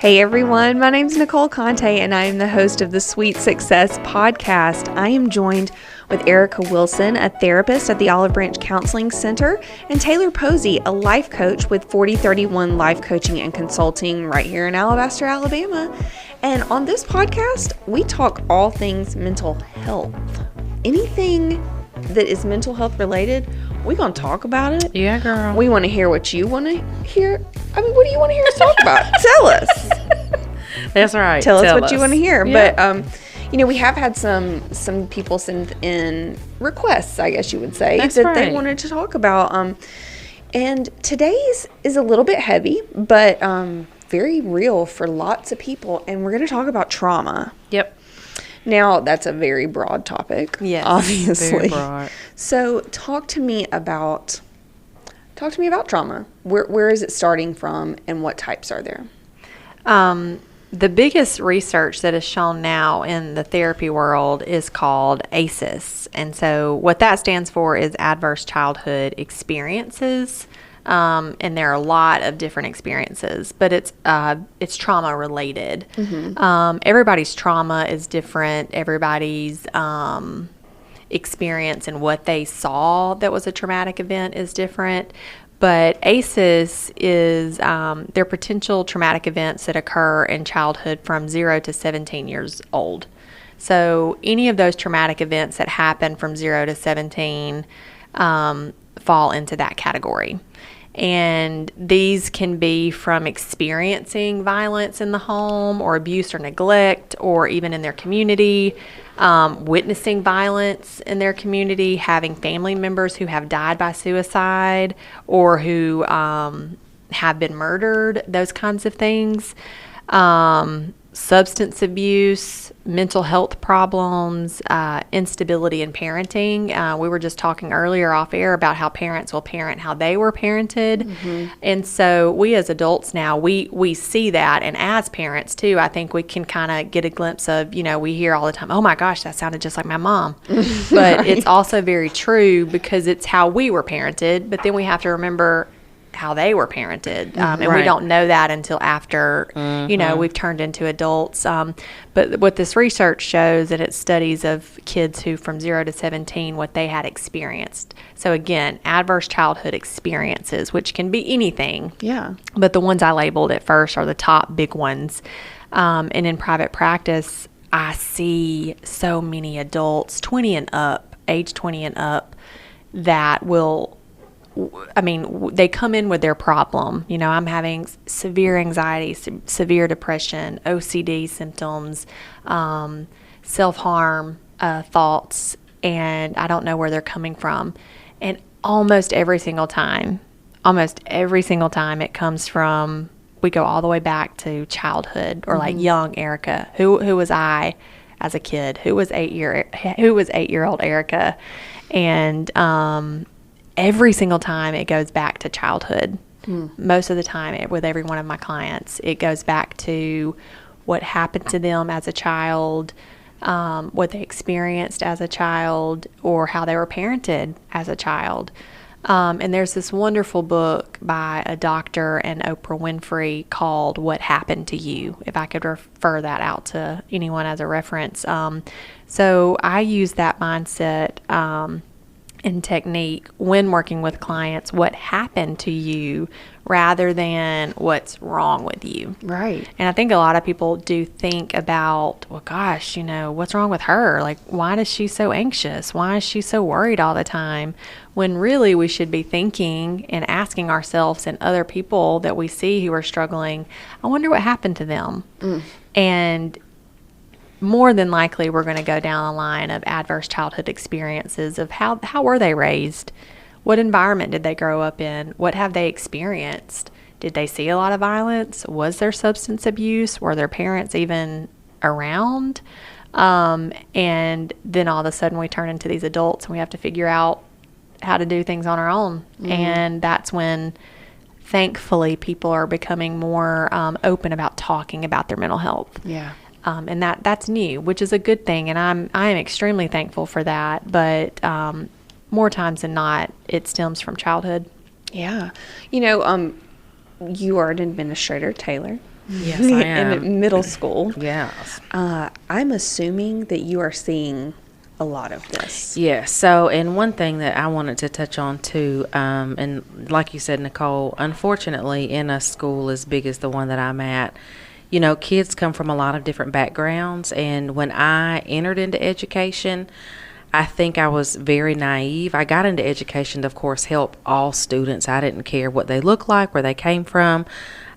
Hey everyone, my name's Nicole Conte and I am the host of the Sweet Success podcast. I am joined with Erica Wilson, a therapist at the Olive Branch Counseling Center, and Taylar Posey, a life coach with 4031 Life Coaching and Consulting right here in Alabaster, Alabama. And on this podcast, we talk all things mental health. Anything that is mental health related, we're going to talk about it. Yeah, girl. We want to hear what you want to hear. I mean, what do you want to hear us talk about? Tell us. That's right. Tell us what you want to hear. Yeah. But, we have had some people send in requests, I guess you would say, That's that right. they wanted to talk about. And today's is a little bit heavy, but very real for lots of people. And we're going to talk about trauma. Yep. Now, that's a very broad topic, Yes. obviously. Very broad. So, talk to me about trauma. Where is it starting from, and what types are there? The biggest research that is shown now in the therapy world is called ACEs. And so what that stands for is Adverse Childhood Experiences. And there are a lot of different experiences, but it's trauma related. Mm-hmm. Everybody's trauma is different. Everybody's experience and what they saw that was a traumatic event is different. But ACEs is they're potential traumatic events that occur in childhood from 0 to 17 years old. So any of those traumatic events that happen from 0 to 17 fall into that category. And these can be from experiencing violence in the home or abuse or neglect or even in their community, witnessing violence in their community, having family members who have died by suicide or who have been murdered, those kinds of things. Substance abuse, mental health problems, instability in parenting. We were just talking earlier off air about how parents will parent how they were parented. Mm-hmm. And so we as adults now, we see that. And as parents too, I think we can kind of get a glimpse of, we hear all the time, oh my gosh, that sounded just like my mom. But right. It's also very true because it's how we were parented. But then we have to remember how they were parented. And right. We don't know that until after, we've turned into adults. But what this research shows, and it's studies of kids who from 0 to 17, what they had experienced. So again, adverse childhood experiences, which can be anything. Yeah. But the ones I labeled at first are the top big ones. And in private practice, I see so many adults, age 20 and up, that they come in with their problem. I'm having severe anxiety, severe depression, OCD symptoms, self-harm thoughts, and I don't know where they're coming from. And almost every single time it comes from, we go all the way back to childhood or like young Erica. Who was I as a kid? Who was 8-year-old Erica? And every single time it goes back to childhood. Most of the time with every one of my clients, it goes back to what happened to them as a child, what they experienced as a child, or how they were parented as a child. And there's this wonderful book by a doctor and Oprah Winfrey called What Happened to You, if I could refer that out to anyone as a reference. So I use that mindset and technique when working with clients, what happened to you rather than what's wrong with you. Right. And I think a lot of people do think about, well, gosh, what's wrong with her? Like, why is she so anxious? Why is she so worried all the time? When really we should be thinking and asking ourselves and other people that we see who are struggling, I wonder what happened to them. And more than likely, we're going to go down the line of adverse childhood experiences of how were they raised? What environment did they grow up in? What have they experienced? Did they see a lot of violence? Was there substance abuse? Were their parents even around? And then all of a sudden we turn into these adults and we have to figure out how to do things on our own. And that's when, thankfully, people are becoming more open about talking about their mental health. Yeah. And that's new, which is a good thing, and I am extremely thankful for that. But more times than not, it stems from childhood. Yeah. You are an administrator, Taylar. Yes, I am. in middle school. Yes. I'm assuming that you are seeing a lot of this. Yeah. So, and one thing that I wanted to touch on too, and like you said, Nicole, unfortunately, in a school as big as the one that I'm at, you know, kids come from a lot of different backgrounds. And when I entered into education, I think I was very naive. I got into education to, of course, help all students. I didn't care what they looked like, where they came from.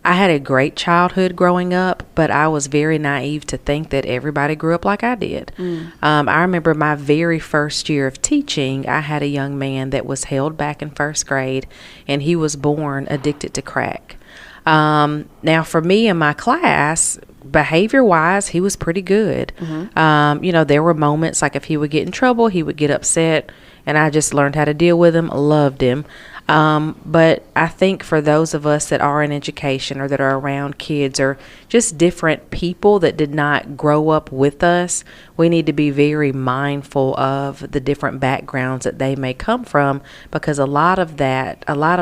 I had a great childhood growing up, but I was very naive to think that everybody grew up like I did. I remember my very first year of teaching, I had a young man that was held back in first grade, and he was born addicted to crack. Now, for me in my class, behavior-wise, he was pretty good. You know, there were moments like if he would get in trouble, he would get upset, and I just learned how to deal with him, loved him. But I think for those of us that are in education or that are around kids or just different people that did not grow up with us, we need to be very mindful of the different backgrounds that they may come from, because a lot of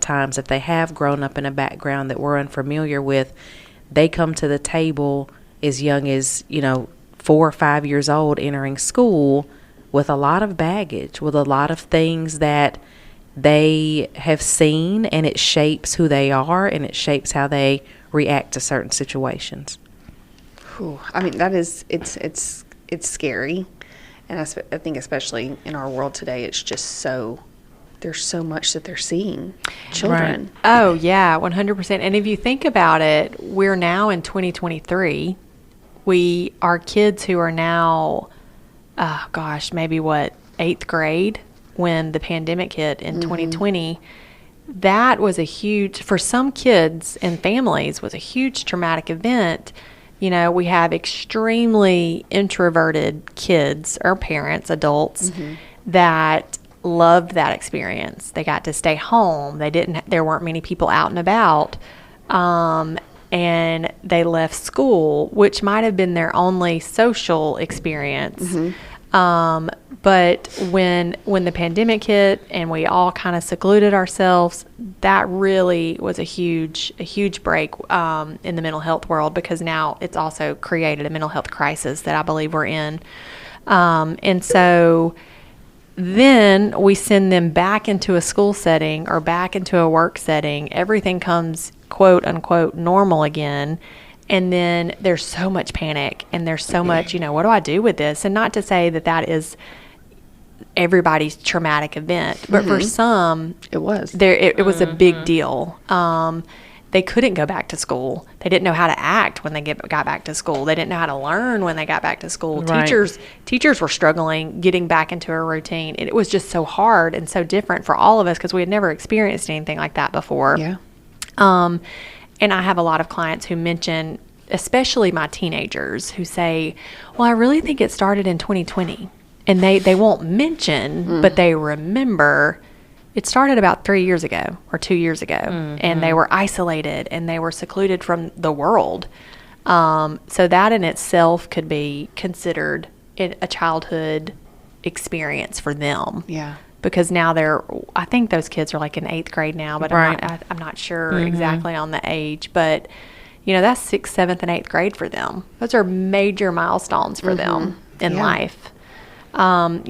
times if they have grown up in a background that we're unfamiliar with, they come to the table as young as, 4 or 5 years old entering school with a lot of baggage, with a lot of things that they have seen, and it shapes who they are and it shapes how they react to certain situations. Whew. I mean, it's scary. And I think especially in our world today, it's just there's so much that they're seeing. Children. Right. Oh, yeah, 100%. And if you think about it, we're now in 2023. We are kids who are now, maybe 8th grade when the pandemic hit in 2020. That was for some kids and families, was a huge traumatic event. We have extremely introverted kids or parents, adults, that loved that experience. They got to stay home. There weren't many people out and about. And they left school, which might have been their only social experience. But when the pandemic hit and we all kind of secluded ourselves, that really was a huge break in the mental health world, because now it's also created a mental health crisis that I believe we're in. And so then we send them back into a school setting or back into a work setting. Everything comes, quote unquote, normal again. And then there's so much panic and there's so much, what do I do with this? And not to say that is everybody's traumatic event, but for some, It was. It was a big deal. They couldn't go back to school. They didn't know how to act when they got back to school. They didn't know how to learn when they got back to school. Right. Teachers were struggling getting back into a routine. It was just so hard and so different for all of us because we had never experienced anything like that before. Yeah. And I have a lot of clients who mention, especially my teenagers, who say, well, I really think it started in 2020. And they won't mention, but they remember it started about 3 years ago or 2 years ago. And they were isolated and they were secluded from the world. So that in itself could be considered a childhood experience for them. Yeah. Because now I think those kids are like in 8th grade now, but Right. I'm not sure exactly on the age. But, that's 6th, 7th, and 8th grade for them. Those are major milestones for them in life. And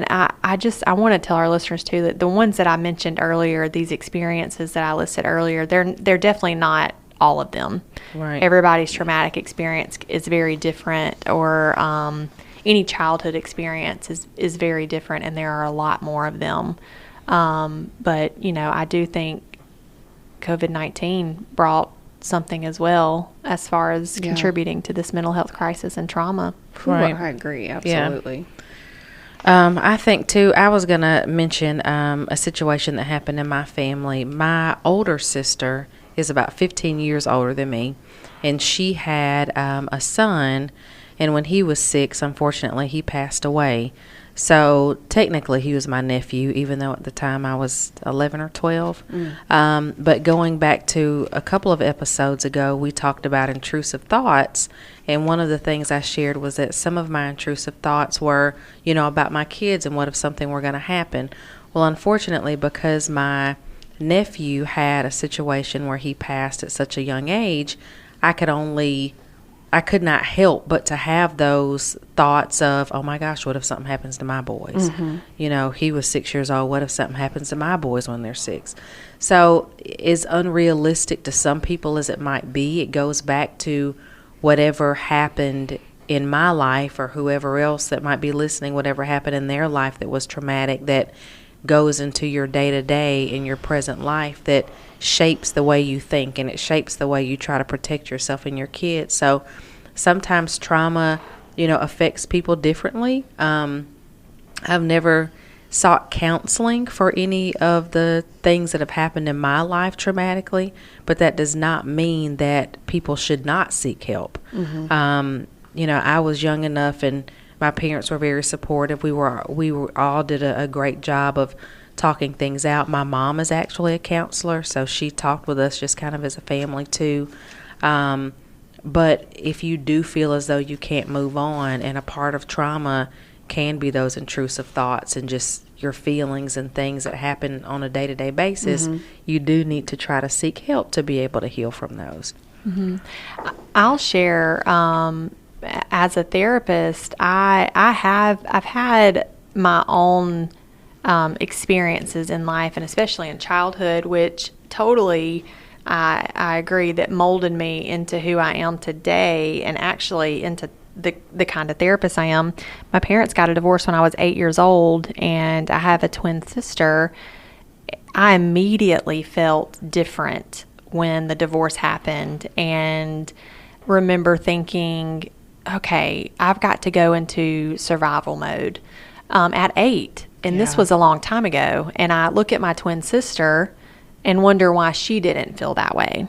I want to tell our listeners too that the ones that I mentioned earlier, these experiences that I listed earlier, they're definitely not all of them. Right. Everybody's traumatic experience is very different, or any childhood experience is very different, and there are a lot more of them. But I do think COVID-19 brought something as well as far as contributing to this mental health crisis and trauma. Right. I agree. Absolutely. I think too, I was going to mention a situation that happened in my family. My older sister is about 15 years older than me, and she had a son, and when he was 6, unfortunately, he passed away. So technically he was my nephew, even though at the time I was 11 or 12. But going back to a couple of episodes ago, we talked about intrusive thoughts. And one of the things I shared was that some of my intrusive thoughts were, about my kids and what if something were going to happen. Well, unfortunately, because my nephew had a situation where he passed at such a young age, I could not help but to have those thoughts of, oh my gosh, what if something happens to my boys? He was 6 years old. What if something happens to my boys when they're 6? So as unrealistic to some people as it might be, it goes back to whatever happened in my life, or whoever else that might be listening, whatever happened in their life that was traumatic, that goes into your day-to-day in your present life, that shapes the way you think, and it shapes the way you try to protect yourself and your kids. So sometimes trauma, affects people differently. I've never sought counseling for any of the things that have happened in my life traumatically, but that does not mean that people should not seek help. I was young enough, and my parents were very supportive. We were all did a great job of talking things out. My mom is actually a counselor, so she talked with us just kind of as a family too. But if you do feel as though you can't move on, and a part of trauma can be those intrusive thoughts and just your feelings and things that happen on a day-to-day basis, you do need to try to seek help to be able to heal from those. I'll share, as a therapist, I've had my own experiences in life, and especially in childhood, which totally I agree that molded me into who I am today, and actually into the kind of therapist I am. My parents got a divorce when I was 8 years old, and I have a twin sister. I immediately felt different when the divorce happened, and remember thinking, okay, I've got to go into survival mode at 8. And this was a long time ago. And I look at my twin sister and wonder why she didn't feel that way.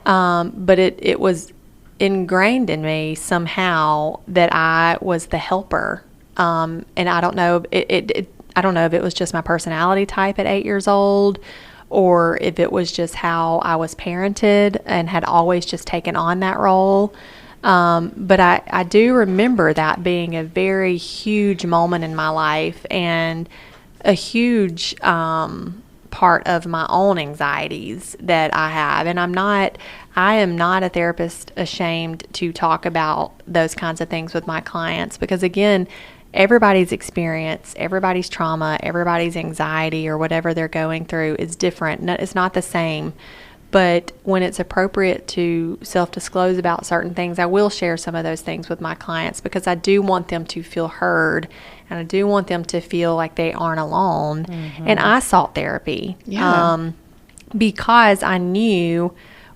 But it was ingrained in me somehow that I was the helper. And I don't know, I don't know if it was just my personality type at 8 years old, or if it was just how I was parented and had always just taken on that role. But I do remember that being a very huge moment in my life, and a huge part of my own anxieties that I have. And I am not a therapist ashamed to talk about those kinds of things with my clients, because again, everybody's experience, everybody's trauma, everybody's anxiety, or whatever they're going through is different. It's not the same. But when it's appropriate to self-disclose about certain things, I will share some of those things with my clients, because I do want them to feel heard, and I do want them to feel like they aren't alone. And I sought therapy because I knew,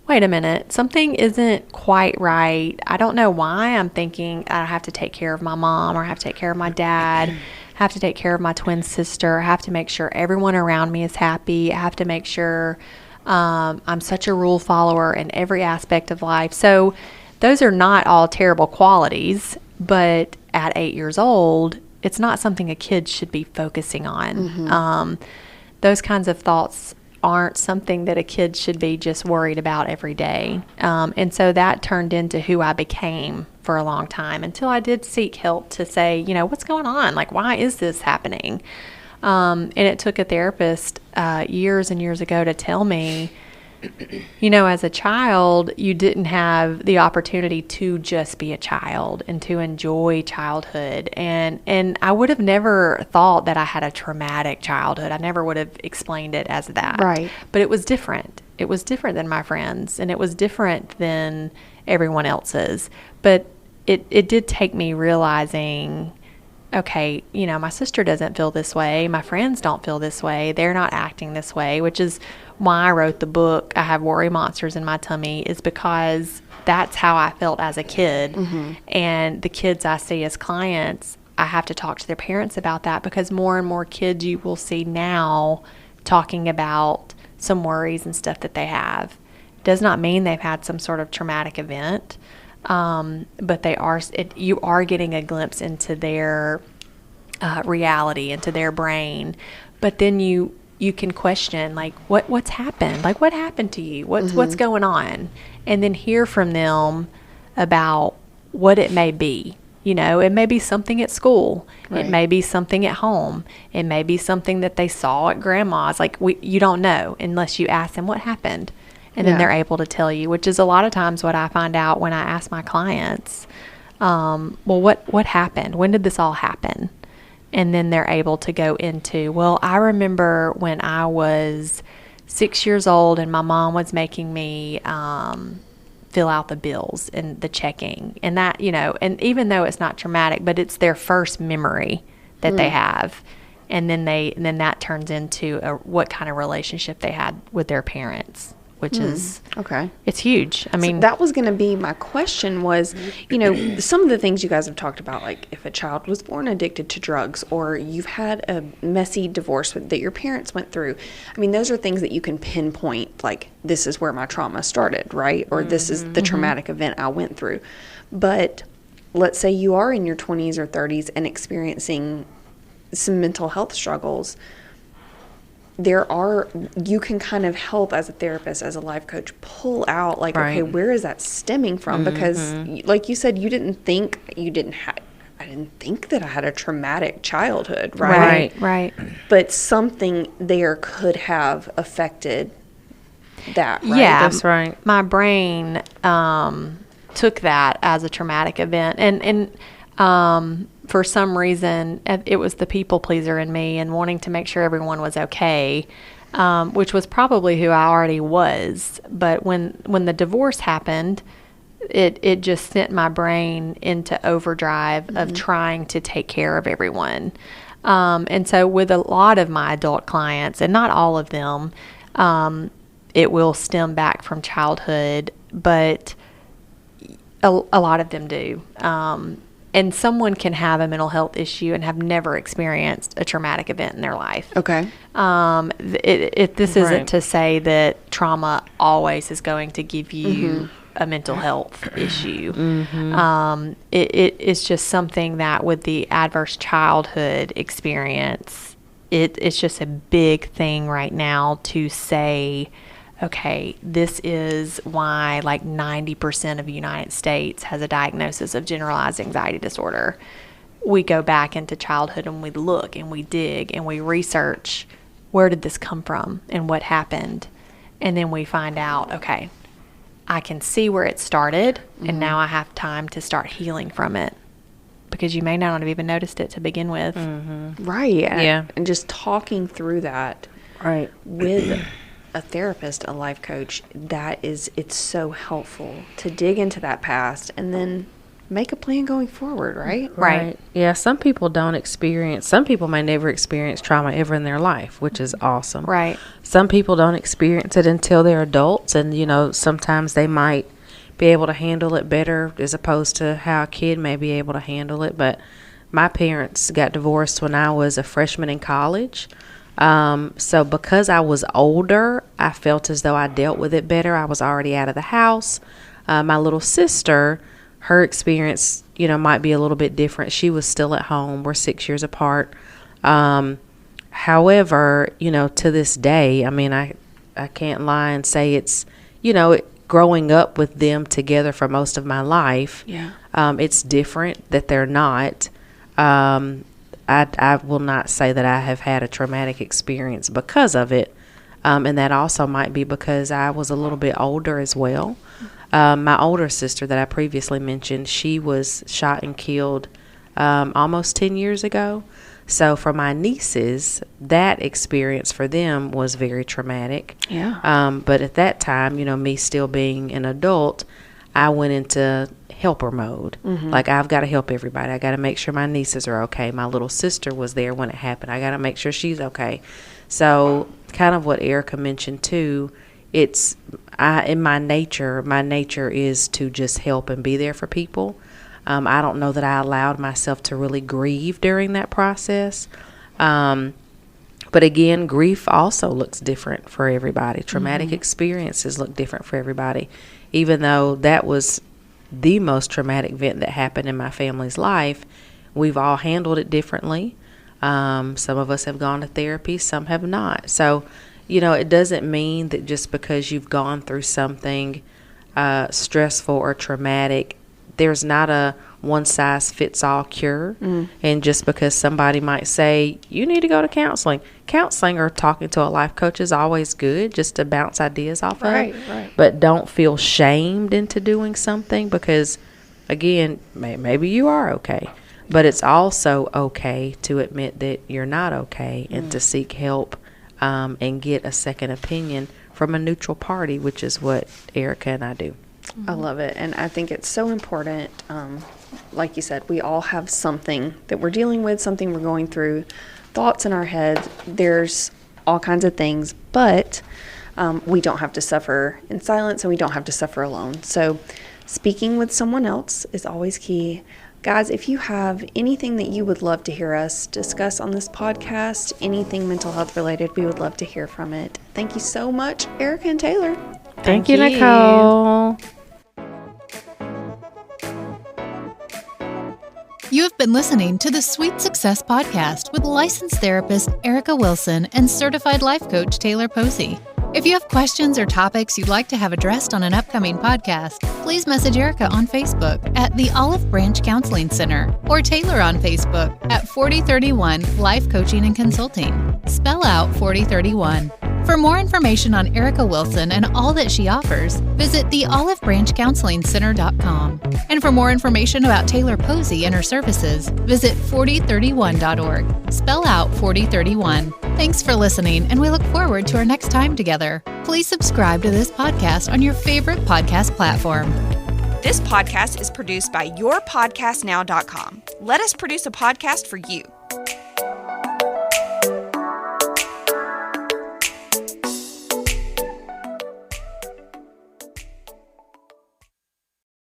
wait a minute, something isn't quite right. I don't know why I'm thinking I have to take care of my mom, or I have to take care of my dad, I have to take care of my twin sister, I have to make sure everyone around me is happy, I have to make sure I'm such a rule follower in every aspect of life. So those are not all terrible qualities, but at 8 years old, it's not something a kid should be focusing on. Those kinds of thoughts aren't something that a kid should be just worried about every day. And so that turned into who I became for a long time, until I did seek help to say, what's going on? Like, why is this happening? And it took a therapist years and years ago to tell me, as a child, you didn't have the opportunity to just be a child and to enjoy childhood. And I would have never thought that I had a traumatic childhood. I never would have explained it as that. Right. But it was different. It was different than my friends, and it was different than everyone else's. But it did take me realizing, okay, my sister doesn't feel this way. My friends don't feel this way. They're not acting this way, which is why I wrote the book, I Have Worry Monsters in My Tummy, is because that's how I felt as a kid. And the kids I see as clients, I have to talk to their parents about that, because more and more kids you will see now talking about some worries and stuff that they have. Does not mean they've had some sort of traumatic event. But you are getting a glimpse into their reality, into their brain. But then you can question, like, what's happened? Like, what happened to you? What's going on? And then hear from them about what it may be. It may be something at school. Right. It may be something at home. It may be something that they saw at grandma's. Like, you don't know unless you ask them what happened. And then they're able to tell you, which is a lot of times what I find out when I ask my clients, well, what happened? When did this all happen? And then they're able to go into, well, I remember when I was 6 years old and my mom was making me fill out the bills and the checking. And that, and even though it's not traumatic, but it's their first memory that they have. And then that turns into what kind of relationship they had with their parents, which is okay. It's huge. I mean, so that was going to be my question was, some of the things you guys have talked about, like if a child was born addicted to drugs or you've had a messy divorce that your parents went through. I mean, those are things that you can pinpoint, like this is where my trauma started, right? Or this is the traumatic event I went through. But let's say you are in your 20s or 30s and experiencing some mental health struggles. You can kind of help as a therapist, as a life coach, pull out like, okay, where is that stemming from? Because like you said, I didn't think that I had a traumatic childhood, right? Right. But something there could have affected that, right? Yeah, that's right. My brain took that as a traumatic event, and for some reason, it was the people pleaser in me and wanting to make sure everyone was okay, which was probably who I already was. But when the divorce happened, it just sent my brain into overdrive of trying to take care of everyone. And so with a lot of my adult clients, and not all of them, it will stem back from childhood, but a lot of them do. And someone can have a mental health issue and have never experienced a traumatic event in their life. Okay. This isn't to say that trauma always is going to give you a mental health issue. It's just something that with the adverse childhood experience, it's just a big thing right now to say, okay, this is why like 90% of the United States has a diagnosis of generalized anxiety disorder. We go back into childhood and we look and we dig and we research, where did this come from and what happened? And then we find out, okay, I can see where it started and now I have time to start healing from it, because you may not have even noticed it to begin with. Right. Yeah. And just talking through that with a therapist, a life coach, it's so helpful to dig into that past and then make a plan going forward, right? Right. Yeah, some people may never experience trauma ever in their life, which is awesome. Right. Some people don't experience it until they're adults, and sometimes they might be able to handle it better as opposed to how a kid may be able to handle it. But my parents got divorced when I was a freshman in college. So because I was older, I felt as though I dealt with it better. I was already out of the house. My little sister, her experience, might be a little bit different. She was still at home. We're 6 years apart. However, to this day, I mean, I can't lie and say it's, growing up with them together for most of my life. Yeah. It's different that they're not. I will not say that I have had a traumatic experience because of it. And that also might be because I was a little bit older as well. My older sister that I previously mentioned, she was shot and killed almost 10 years ago. So for my nieces, that experience for them was very traumatic. Yeah. But at that time, me still being an adult, I went into helper mode. Like, I've got to help everybody. I got to make sure my nieces are okay. My little sister was there when it happened. I got to make sure she's okay. So kind of what Erica mentioned too, in my nature is to just help and be there for people. I don't know that I allowed myself to really grieve during that process. But again, grief also looks different for everybody. Traumatic experiences look different for everybody. Even though that was the most traumatic event that happened in my family's life, we've all handled it differently. Some of us have gone to therapy, some have not. So, it doesn't mean that just because you've gone through something stressful or traumatic, there's not a one-size-fits-all cure. And just because somebody might say, you need to go to counseling or talking to a life coach is always good, just to bounce ideas off Right. of. But don't feel shamed into doing something, because, again, maybe you are okay. But it's also okay to admit that you're not okay and to seek help and get a second opinion from a neutral party, which is what Erica and I do. I love it. And I think it's so important. Like you said, we all have something that we're dealing with, something we're going through, thoughts in our head. There's all kinds of things, but we don't have to suffer in silence, and we don't have to suffer alone. So speaking with someone else is always key. Guys, if you have anything that you would love to hear us discuss on this podcast, anything mental health related, we would love to hear from it. Thank you so much, Erica and Taylor. Thank you, Nicole. You have been listening to the Sweet Success Podcast with licensed therapist Erica Wilson and certified life coach Taylar Posey. If you have questions or topics you'd like to have addressed on an upcoming podcast, please message Erica on Facebook at the Olive Branch Counseling Center or Taylar on Facebook at 4031 Life Coaching and Consulting. Spell out 4031. For more information on Erica Wilson and all that she offers, visit theolivebranchcounselingcenter.com. And for more information about Taylar Posey and her services, visit 4031.org. Spell out 4031. Thanks for listening, and we look forward to our next time together. Please subscribe to this podcast on your favorite podcast platform. This podcast is produced by yourpodcastnow.com. Let us produce a podcast for you.